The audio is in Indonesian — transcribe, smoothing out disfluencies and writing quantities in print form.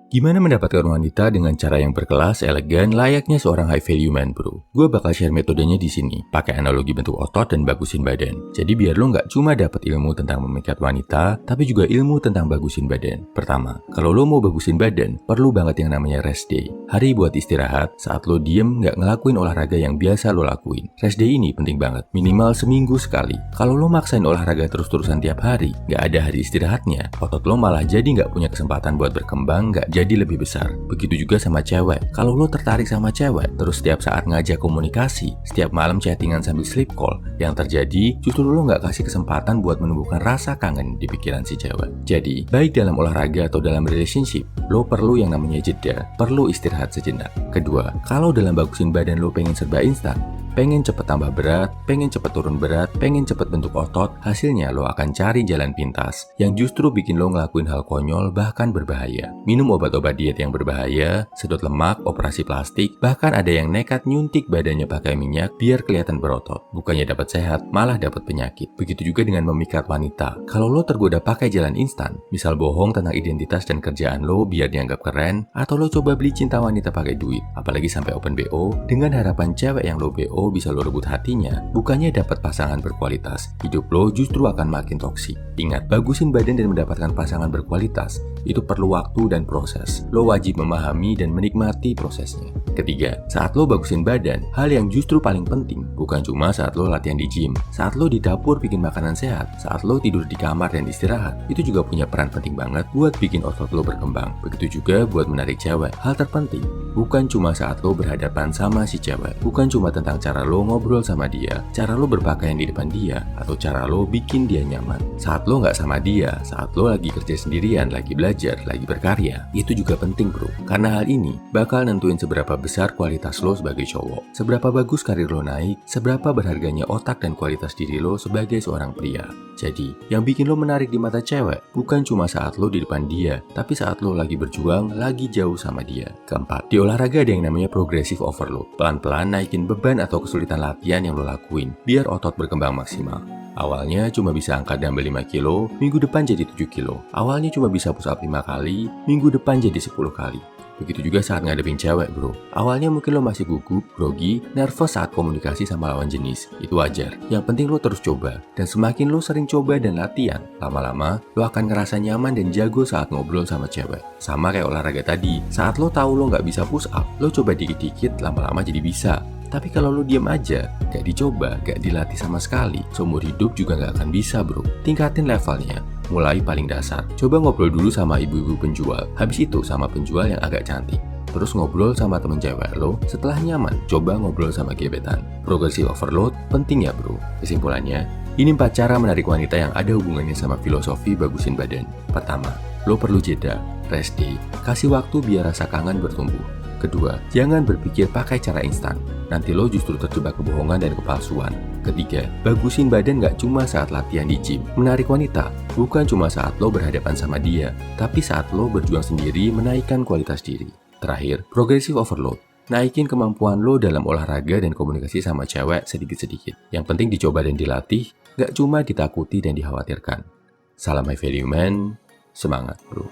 Gimana mendapatkan wanita dengan cara yang berkelas, elegan, layaknya seorang high value man, bro? Gue bakal share metodenya di sini, pakai analogi bentuk otot dan bagusin badan. Jadi biar lo nggak cuma dapat ilmu tentang memikat wanita, tapi juga ilmu tentang bagusin badan. Pertama, kalau lo mau bagusin badan, perlu banget yang namanya rest day. Hari buat istirahat, saat lo diem nggak ngelakuin olahraga yang biasa lo lakuin. Rest day ini penting banget, minimal seminggu sekali. Kalau lo maksain olahraga terus-terusan tiap hari, nggak ada hari istirahatnya, otot lo malah jadi nggak punya kesempatan buat berkembang, nggak jadi lebih besar. Begitu juga sama cewek. Kalau lo tertarik sama cewek, terus setiap saat ngajak komunikasi, setiap malam chattingan sambil sleep call, yang terjadi justru lo nggak kasih kesempatan buat menumbuhkan rasa kangen di pikiran si cewek. Jadi, baik dalam olahraga atau dalam relationship, lo perlu yang namanya jeda, perlu istirahat sejenak. Kedua, kalau dalam bagusin badan lo pengen serba instan, pengen cepet tambah berat, pengen cepet turun berat, pengen cepet bentuk otot, hasilnya lo akan cari jalan pintas yang justru bikin lo ngelakuin hal konyol bahkan berbahaya. Minum obat-obat diet yang berbahaya, sedot lemak, operasi plastik, bahkan ada yang nekat nyuntik badannya pakai minyak biar kelihatan berotot. Bukannya dapat sehat, malah dapat penyakit. Begitu juga dengan memikat wanita. Kalau lo tergoda pakai jalan instan, misal bohong tentang identitas dan kerjaan lo biar dianggap keren, atau lo coba beli cinta wanita pakai duit, apalagi sampai open BO, dengan harapan cewek yang lo BO bisa lo rebut hatinya, bukannya dapat pasangan berkualitas, hidup lo justru akan makin toksik. Ingat, bagusin badan dan mendapatkan pasangan berkualitas itu perlu waktu dan proses. Lo wajib memahami dan menikmati prosesnya. Ketiga, saat lo bagusin badan, hal yang justru paling penting bukan cuma saat lo latihan di gym, saat lo di dapur bikin makanan sehat, saat lo tidur di kamar dan istirahat, itu juga punya peran penting banget buat bikin otot lo berkembang. Begitu juga buat menarik cewek. Hal terpenting bukan cuma saat lo berhadapan sama si cewek, bukan cuma tentang cara lo ngobrol sama dia, cara lo berpakaian di depan dia, atau cara lo bikin dia nyaman. Saat lo nggak sama dia, saat lo lagi kerja sendirian, lagi belajar, lagi berkarya, itu juga penting, bro. Karena hal ini bakal nentuin seberapa besar kualitas lo sebagai cowok, seberapa bagus karir lo naik, seberapa berharganya otak dan kualitas diri lo sebagai seorang pria. Jadi, yang bikin lo menarik di mata cewek bukan cuma saat lo di depan dia, tapi saat lo lagi berjuang, lagi jauh sama dia. Keempat, di olahraga ada yang namanya progressive overload. Pelan-pelan naikin beban atau kesulitan latihan yang lo lakuin, biar otot berkembang maksimal. Awalnya cuma bisa angkat dumbbell 5 kilo, minggu depan jadi 7 kilo. Awalnya cuma bisa push up 5 kali, minggu depan jadi 10 kali. Begitu juga saat ngadepin cewek, bro. Awalnya mungkin lo masih gugup, grogi, nervous saat komunikasi sama lawan jenis. Itu wajar. Yang penting lo terus coba. Dan semakin lo sering coba dan latihan, lama-lama lo akan ngerasa nyaman dan jago saat ngobrol sama cewek. Sama kayak olahraga tadi. Saat lo tahu lo nggak bisa push up, lo coba dikit-dikit, lama-lama jadi bisa. Tapi kalau lo diam aja, gak dicoba, gak dilatih sama sekali, seumur hidup juga gak akan bisa, bro. Tingkatin levelnya. Mulai paling dasar. Coba ngobrol dulu sama ibu-ibu penjual. Habis itu sama penjual yang agak cantik. Terus ngobrol sama temen cewek lo. Setelah nyaman, coba ngobrol sama gebetan. Progressive overload penting ya, bro. Kesimpulannya, ini 4 cara menarik wanita yang ada hubungannya sama filosofi bagusin badan. Pertama, lo perlu jeda, rest day. Kasih waktu biar rasa kangen bertumbuh. Kedua, jangan berpikir pakai cara instan. Nanti lo justru terjebak kebohongan dan kepalsuan. Ketiga, bagusin badan gak cuma saat latihan di gym. Menarik wanita bukan cuma saat lo berhadapan sama dia, tapi saat lo berjuang sendiri menaikkan kualitas diri. Terakhir, progressive overload. Naikin kemampuan lo dalam olahraga dan komunikasi sama cewek sedikit-sedikit. Yang penting dicoba dan dilatih, gak cuma ditakuti dan dikhawatirkan. Salam high value man, semangat bro.